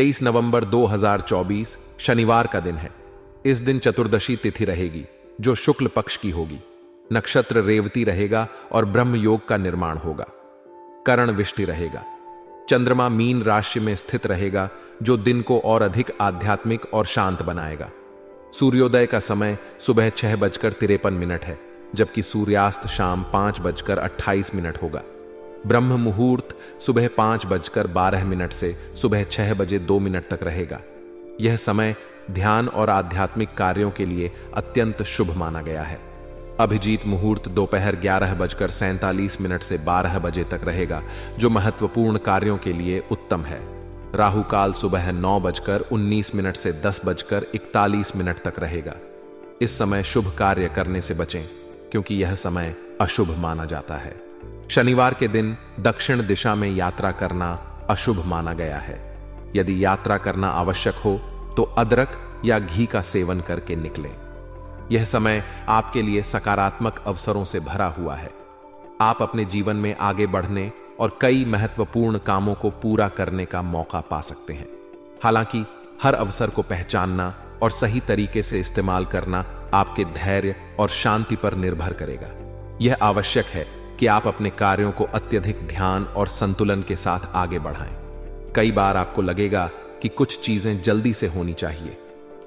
23 नवंबर 2024 शनिवार का दिन है। इस दिन चतुर्दशी तिथि रहेगी जो शुक्ल पक्ष की होगी। नक्षत्र रेवती रहेगा और ब्रह्म योग का निर्माण होगा। करण विष्टि रहेगा। चंद्रमा मीन राशि में स्थित रहेगा जो दिन को और अधिक आध्यात्मिक और शांत बनाएगा। सूर्योदय का समय सुबह 6:53 है, जबकि सूर्यास्त शाम 5:28 होगा। ब्रह्म मुहूर्त सुबह 5:12 से सुबह 6:02 तक रहेगा। यह समय ध्यान और आध्यात्मिक कार्यों के लिए अत्यंत शुभ माना गया है। अभिजीत मुहूर्त दोपहर 11:47 से 12 बजे तक रहेगा, जो महत्वपूर्ण कार्यों के लिए उत्तम है। राहु काल सुबह 9:19 से 10:41 तक रहेगा। इस समय शुभ कार्य करने से बचें, क्योंकि यह समय अशुभ माना जाता है। शनिवार के दिन दक्षिण दिशा में यात्रा करना अशुभ माना गया है। यदि यात्रा करना आवश्यक हो तो अदरक या घी का सेवन करके निकलें। यह समय आपके लिए सकारात्मक अवसरों से भरा हुआ है। आप अपने जीवन में आगे बढ़ने और कई महत्वपूर्ण कामों को पूरा करने का मौका पा सकते हैं। हालांकि हर अवसर को पहचानना और सही तरीके से इस्तेमाल करना आपके धैर्य और शांति पर निर्भर करेगा। यह आवश्यक है कि आप अपने कार्यों को अत्यधिक ध्यान और संतुलन के साथ आगे बढ़ाएं। कई बार आपको लगेगा कि कुछ चीजें जल्दी से होनी चाहिए,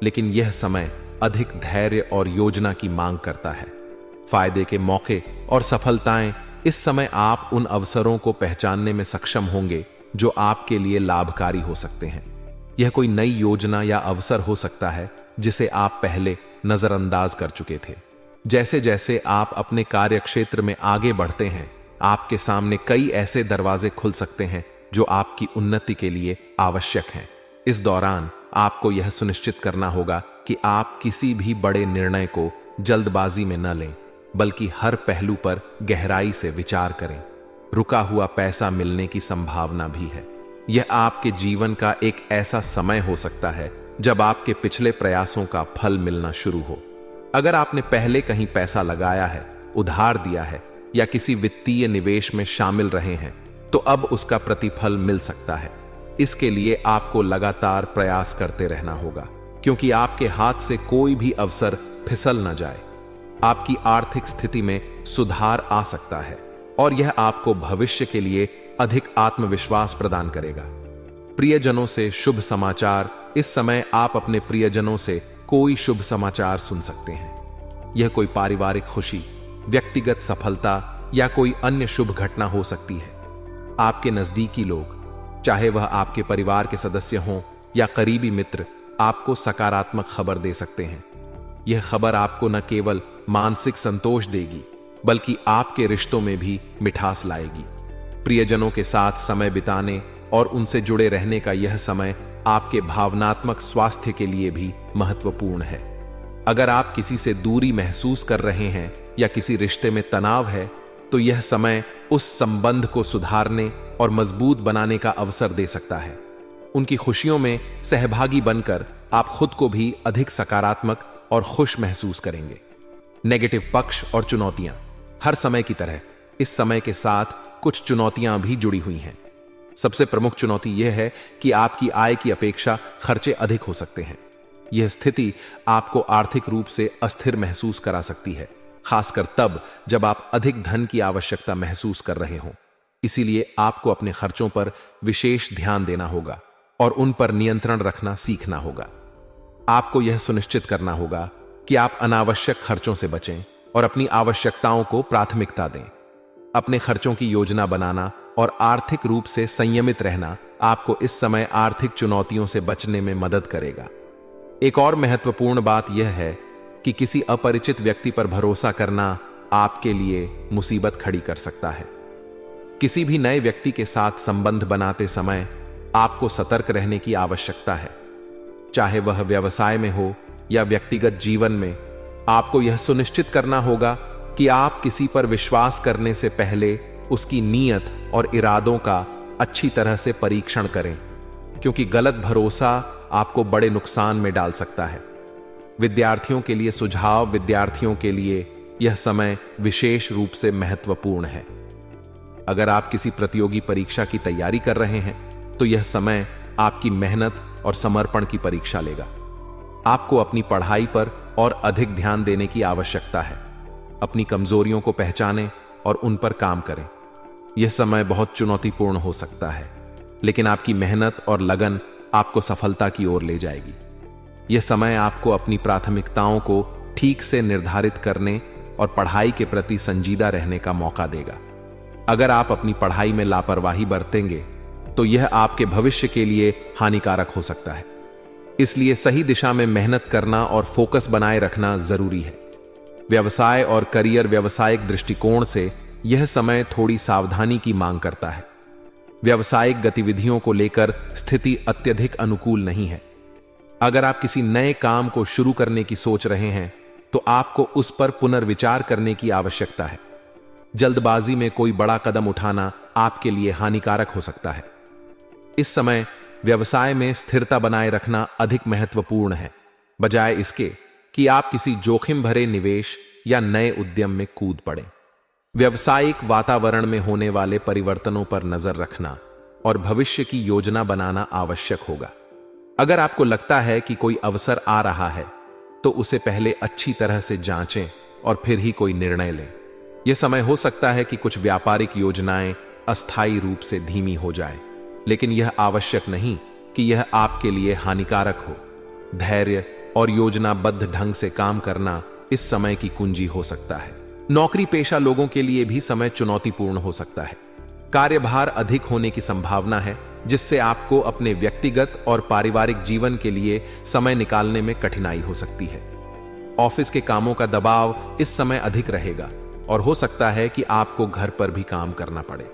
लेकिन यह समय अधिक धैर्य और योजना की मांग करता है। फायदे के मौके और सफलताएं इस समय आप उन अवसरों को पहचानने में सक्षम होंगे जो आपके लिए लाभकारी हो सकते हैं। यह कोई नई योजना या अवसर हो सकता है जिसे आप पहले नजरअंदाज कर चुके थे। जैसे जैसे आप अपने कार्य क्षेत्र में आगे बढ़ते हैं, आपके सामने कई ऐसे दरवाजे खुल सकते हैं जो आपकी उन्नति के लिए आवश्यक हैं। इस दौरान आपको यह सुनिश्चित करना होगा कि आप किसी भी बड़े निर्णय को जल्दबाजी में न लें, बल्कि हर पहलू पर गहराई से विचार करें। रुका हुआ पैसा मिलने की संभावना भी है। यह आपके जीवन का एक ऐसा समय हो सकता है जब आपके पिछले प्रयासों का फल मिलना शुरू हो। अगर आपने पहले कहीं पैसा लगाया है, उधार दिया है या किसी वित्तीय निवेश में शामिल रहे हैं, तो अब उसका प्रतिफल मिल सकता है। इसके लिए आपको लगातार प्रयास करते रहना होगा, क्योंकि आपके हाथ से कोई भी अवसर फिसल न जाए। आपकी आर्थिक स्थिति में सुधार आ सकता है और यह आपको भविष्य के लिए अधिक आत्मविश्वास प्रदान करेगा। प्रियजनों से शुभ समाचार। इस समय आप अपने प्रियजनों से कोई शुभ समाचार सुन सकते हैं। यह कोई पारिवारिक खुशी, व्यक्तिगत सफलता या कोई अन्य शुभ घटना हो सकती है। आपके नजदीकी लोग, चाहे वह आपके परिवार के सदस्य हों या करीबी मित्र, आपको सकारात्मक खबर दे सकते हैं। यह खबर आपको न केवल मानसिक संतोष देगी, बल्कि आपके रिश्तों में भी मिठास लाएगी। प्रियजनों के साथ समय बिताने और उनसे जुड़े रहने का यह समय आपके भावनात्मक स्वास्थ्य के लिए भी महत्वपूर्ण है। अगर आप किसी से दूरी महसूस कर रहे हैं या किसी रिश्ते में तनाव है, तो यह समय उस संबंध को सुधारने और मजबूत बनाने का अवसर दे सकता है। उनकी खुशियों में सहभागी बनकर आप खुद को भी अधिक सकारात्मक और खुश महसूस करेंगे। नेगेटिव पक्ष और चुनौतियां। हर समय की तरह इस समय के साथ कुछ चुनौतियां भी जुड़ी हुई हैं। सबसे प्रमुख चुनौती यह है कि आपकी आय की अपेक्षा खर्चे अधिक हो सकते हैं। यह स्थिति आपको आर्थिक रूप से अस्थिर महसूस करा सकती है, खासकर तब जब आप अधिक धन की आवश्यकता महसूस कर रहे हों। इसीलिए आपको अपने खर्चों पर विशेष ध्यान देना होगा और उन पर नियंत्रण रखना सीखना होगा। आपको यह सुनिश्चित करना होगा कि आप अनावश्यक खर्चों से बचें और अपनी आवश्यकताओं को प्राथमिकता दें। अपने खर्चों की योजना बनाना और आर्थिक रूप से संयमित रहना आपको इस समय आर्थिक चुनौतियों से बचने में मदद करेगा। एक और महत्वपूर्ण बात यह है कि किसी अपरिचित व्यक्ति पर भरोसा करना आपके लिए मुसीबत खड़ी कर सकता है। किसी भी नए व्यक्ति के साथ संबंध बनाते समय आपको सतर्क रहने की आवश्यकता है। चाहे वह व्यवसाय में हो या व्यक्तिगत जीवन में, आपको यह सुनिश्चित करना होगा कि आप किसी पर विश्वास करने से पहले उसकी नीयत और इरादों का अच्छी तरह से परीक्षण करें, क्योंकि गलत भरोसा आपको बड़े नुकसान में डाल सकता है। विद्यार्थियों के लिए सुझाव। विद्यार्थियों के लिए यह समय विशेष रूप से महत्वपूर्ण है। अगर आप किसी प्रतियोगी परीक्षा की तैयारी कर रहे हैं, तो यह समय आपकी मेहनत और समर्पण की परीक्षा लेगा। आपको अपनी पढ़ाई पर और अधिक ध्यान देने की आवश्यकता है। अपनी कमजोरियों को पहचानें और उन पर काम करें। यह समय बहुत चुनौतीपूर्ण हो सकता है, लेकिन आपकी मेहनत और लगन आपको सफलता की ओर ले जाएगी। यह समय आपको अपनी प्राथमिकताओं को ठीक से निर्धारित करने और पढ़ाई के प्रति संजीदा रहने का मौका देगा। अगर आप अपनी पढ़ाई में लापरवाही बरतेंगे तो यह आपके भविष्य के लिए हानिकारक हो सकता है। इसलिए सही दिशा में मेहनत करना और फोकस बनाए रखना जरूरी है। व्यवसाय और करियर व्यावसायिक दृष्टिकोण से यह समय थोड़ी सावधानी की मांग करता है। व्यावसायिक गतिविधियों को लेकर स्थिति अत्यधिक अनुकूल नहीं है। अगर आप किसी नए काम को शुरू करने की सोच रहे हैं तो आपको उस पर पुनर्विचार करने की आवश्यकता है। जल्दबाजी में कोई बड़ा कदम उठाना आपके लिए हानिकारक हो सकता है। इस समय व्यवसाय में स्थिरता बनाए रखना अधिक महत्वपूर्ण है, बजाय इसके कि आप किसी जोखिम भरे निवेश या नए उद्यम में कूद पड़ें। व्यावसायिक वातावरण में होने वाले परिवर्तनों पर नजर रखना और भविष्य की योजना बनाना आवश्यक होगा। अगर आपको लगता है कि कोई अवसर आ रहा है तो उसे पहले अच्छी तरह से जांचें और फिर ही कोई निर्णय लें। यह समय हो सकता है कि कुछ व्यापारिक योजनाएं अस्थायी रूप से धीमी हो जाएं, लेकिन यह आवश्यक नहीं कि यह आपके लिए हानिकारक हो। धैर्य और योजनाबद्ध ढंग से काम करना इस समय की कुंजी हो सकता है। नौकरी पेशा लोगों के लिए भी समय चुनौतीपूर्ण हो सकता है। कार्यभार अधिक होने की संभावना है, जिससे आपको अपने व्यक्तिगत और पारिवारिक जीवन के लिए समय निकालने में कठिनाई हो सकती है। ऑफिस के कामों का दबाव इस समय अधिक रहेगा और हो सकता है कि आपको घर पर भी काम करना पड़े।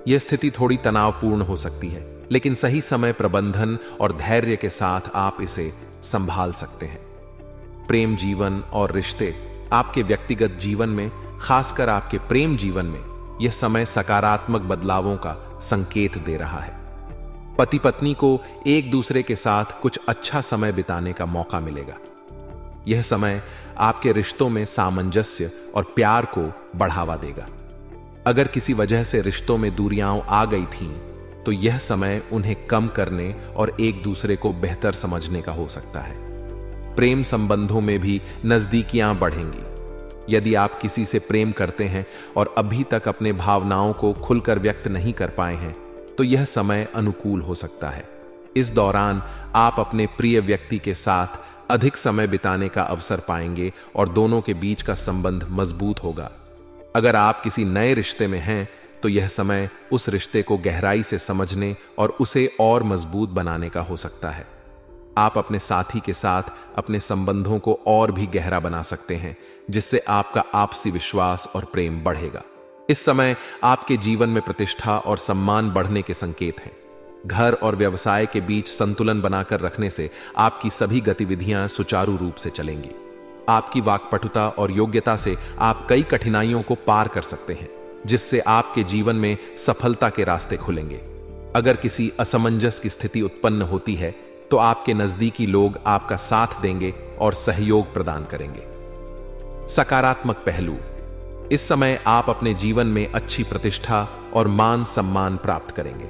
यह स्थिति थोड़ी तनावपूर्ण हो सकती है, लेकिन सही समय प्रबंधन और धैर्य के साथ आप इसे संभाल सकते हैं। प्रेम जीवन और रिश्ते, आपके व्यक्तिगत जीवन में, खासकर आपके प्रेम जीवन में, यह समय सकारात्मक बदलावों का संकेत दे रहा है। पति पत्नी को एक दूसरे के साथ कुछ अच्छा समय बिताने का मौका मिलेगा। यह समय आपके रिश्तों में सामंजस्य और प्यार को बढ़ावा देगा। अगर किसी वजह से रिश्तों में दूरियां आ गई थीं, तो यह समय उन्हें कम करने और एक दूसरे को बेहतर समझने का हो सकता है। प्रेम संबंधों में भी नजदीकियां बढ़ेंगी। यदि आप किसी से प्रेम करते हैं और अभी तक अपने भावनाओं को खुलकर व्यक्त नहीं कर पाए हैं, तो यह समय अनुकूल हो सकता है। इस दौरान आप अपने प्रिय व्यक्ति के साथ अधिक समय बिताने का अवसर पाएंगे और दोनों के बीच का संबंध मजबूत होगा। अगर आप किसी नए रिश्ते में हैं, तो यह समय उस रिश्ते को गहराई से समझने और उसे और मजबूत बनाने का हो सकता है। आप अपने साथी के साथ अपने संबंधों को और भी गहरा बना सकते हैं, जिससे आपका आपसी विश्वास और प्रेम बढ़ेगा। इस समय आपके जीवन में प्रतिष्ठा और सम्मान बढ़ने के संकेत हैं। घर और व्यवसाय के बीच संतुलन बनाकर रखने से आपकी सभी गतिविधियां सुचारू रूप से चलेंगी। आपकी वाक्पटुता और योग्यता से आप कई कठिनाइयों को पार कर सकते हैं, जिससे आपके जीवन में सफलता के रास्ते खुलेंगे। अगर किसी असमंजस की स्थिति उत्पन्न होती है, तो आपके नजदीकी लोग आपका साथ देंगे और सहयोग प्रदान करेंगे। सकारात्मक पहलू, इस समय आप अपने जीवन में अच्छी प्रतिष्ठा और मान सम्मान प्राप्त करेंगे।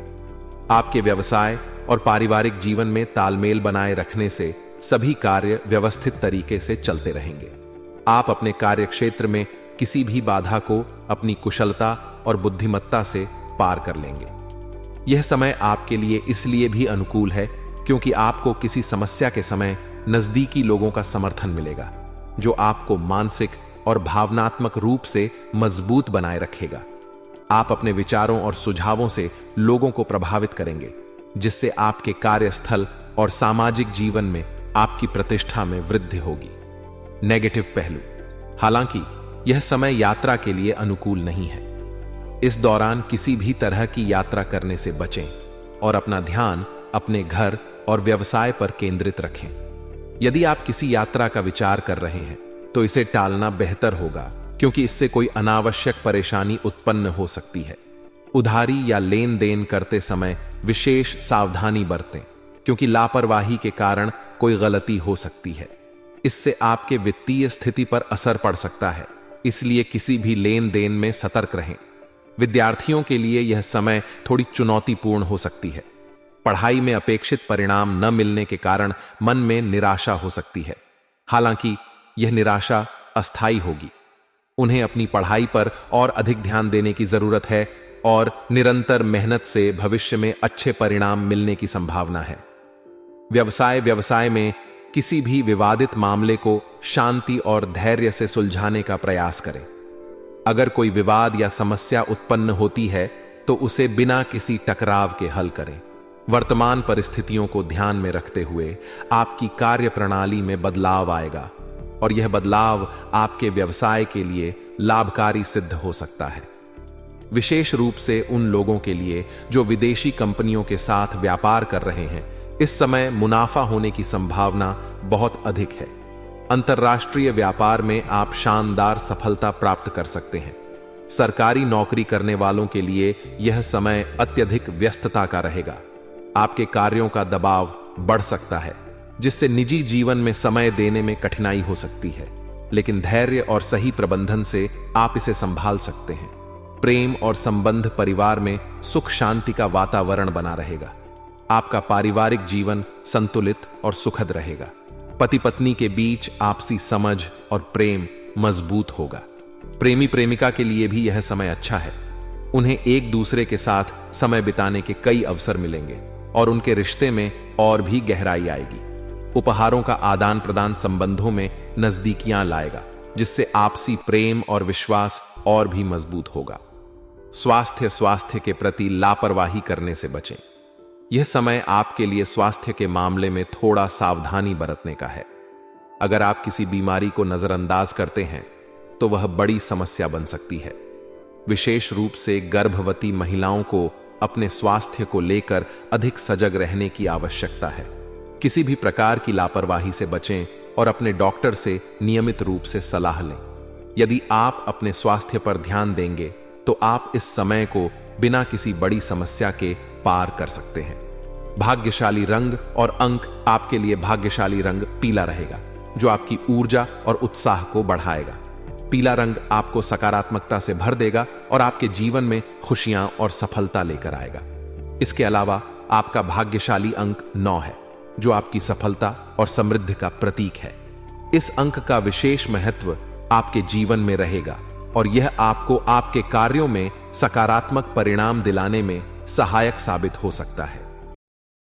आपके व्यवसाय और पारिवारिक जीवन में तालमेल बनाए रखने से सभी कार्य व्यवस्थित तरीके से चलते रहेंगे। आप अपने कार्य क्षेत्र में किसी भी बाधा को अपनी कुशलता और बुद्धिमत्ता से पार कर लेंगे। यह समय आपके लिए इसलिए भी अनुकूल है क्योंकि आपको किसी समस्या के समय नजदीकी लोगों का समर्थन मिलेगा, जो आपको मानसिक और भावनात्मक रूप से मजबूत बनाए रखेगा। आप अपने विचारों और सुझावों से लोगों को प्रभावित करेंगे, जिससे आपके कार्यस्थल और सामाजिक जीवन में आपकी प्रतिष्ठा में वृद्धि होगी। नेगेटिव पहलू, हालांकि यह समय यात्रा के लिए अनुकूल नहीं है। इस दौरान किसी भी तरह की यात्रा करने से बचें और अपना ध्यान अपने घर और व्यवसाय पर केंद्रित रखें। यदि आप किसी यात्रा का विचार कर रहे हैं, तो इसे टालना बेहतर होगा, क्योंकि इससे कोई अनावश्यक परेशानी उत्पन्न हो सकती है। उधारी या लेन देन करते समय विशेष सावधानी बरतें, क्योंकि लापरवाही के कारण कोई गलती हो सकती है। इससे आपके वित्तीय स्थिति पर असर पड़ सकता है, इसलिए किसी भी लेन देन में सतर्क रहें। विद्यार्थियों के लिए यह समय थोड़ी चुनौतीपूर्ण हो सकती है। पढ़ाई में अपेक्षित परिणाम न मिलने के कारण मन में निराशा हो सकती है। हालांकि यह निराशा अस्थायी होगी। उन्हें अपनी पढ़ाई पर और अधिक ध्यान देने की जरूरत है और निरंतर मेहनत से भविष्य में अच्छे परिणाम मिलने की संभावना है। व्यवसाय में किसी भी विवादित मामले को शांति और धैर्य से सुलझाने का प्रयास करें। अगर कोई विवाद या समस्या उत्पन्न होती है तो उसे बिना किसी टकराव के हल करें। वर्तमान परिस्थितियों को ध्यान में रखते हुए आपकी कार्य प्रणाली में बदलाव आएगा और यह बदलाव आपके व्यवसाय के लिए लाभकारी सिद्ध हो सकता है। विशेष रूप से उन लोगों के लिए जो विदेशी कंपनियों के साथ व्यापार कर रहे हैं, इस समय मुनाफा होने की संभावना बहुत अधिक है। अंतर्राष्ट्रीय व्यापार में आप शानदार सफलता प्राप्त कर सकते हैं। सरकारी नौकरी करने वालों के लिए यह समय अत्यधिक व्यस्तता का रहेगा। आपके कार्यों का दबाव बढ़ सकता है, जिससे निजी जीवन में समय देने में कठिनाई हो सकती है, लेकिन धैर्य और सही प्रबंधन से आप इसे संभाल सकते हैं। प्रेम और संबंध परिवार में सुख शांति का वातावरण बना रहेगा। आपका पारिवारिक जीवन संतुलित और सुखद रहेगा। पति पत्नी के बीच आपसी समझ और प्रेम मजबूत होगा। प्रेमी प्रेमिका के लिए भी यह समय अच्छा है। उन्हें एक दूसरे के साथ समय बिताने के कई अवसर मिलेंगे और उनके रिश्ते में और भी गहराई आएगी। उपहारों का आदान प्रदान संबंधों में नजदीकियां लाएगा, जिससे आपसी प्रेम और विश्वास और भी मजबूत होगा। स्वास्थ्य के प्रति लापरवाही करने से बचें। यह समय आपके लिए स्वास्थ्य के मामले में थोड़ा सावधानी बरतने का है। अगर आप किसी बीमारी को नजरअंदाज करते हैं तो वह बड़ी समस्या बन सकती है। विशेष रूप से गर्भवती महिलाओं को अपने स्वास्थ्य को लेकर अधिक सजग रहने की आवश्यकता है। किसी भी प्रकार की लापरवाही से बचें और अपने डॉक्टर से नियमित रूप से सलाह लें। यदि आप अपने स्वास्थ्य पर ध्यान देंगे तो आप इस समय को बिना किसी बड़ी समस्या के पार कर सकते हैं। भाग्यशाली रंग और अंक आपके लिए भाग्यशाली रंग पीला रहेगा, जो आपकी ऊर्जा और उत्साह को बढ़ाएगा। पीला रंग आपको सकारात्मकता से भर देगा और आपके जीवन में खुशियां और सफलता लेकर आएगा। इसके अलावा आपका भाग्यशाली अंक 9 है, जो आपकी सफलता और समृद्धि का प्रतीक है। इस अंक का विशेष महत्व आपके जीवन में रहेगा और यह आपको आपके कार्यों में सकारात्मक परिणाम दिलाने में सहायक साबित हो सकता है।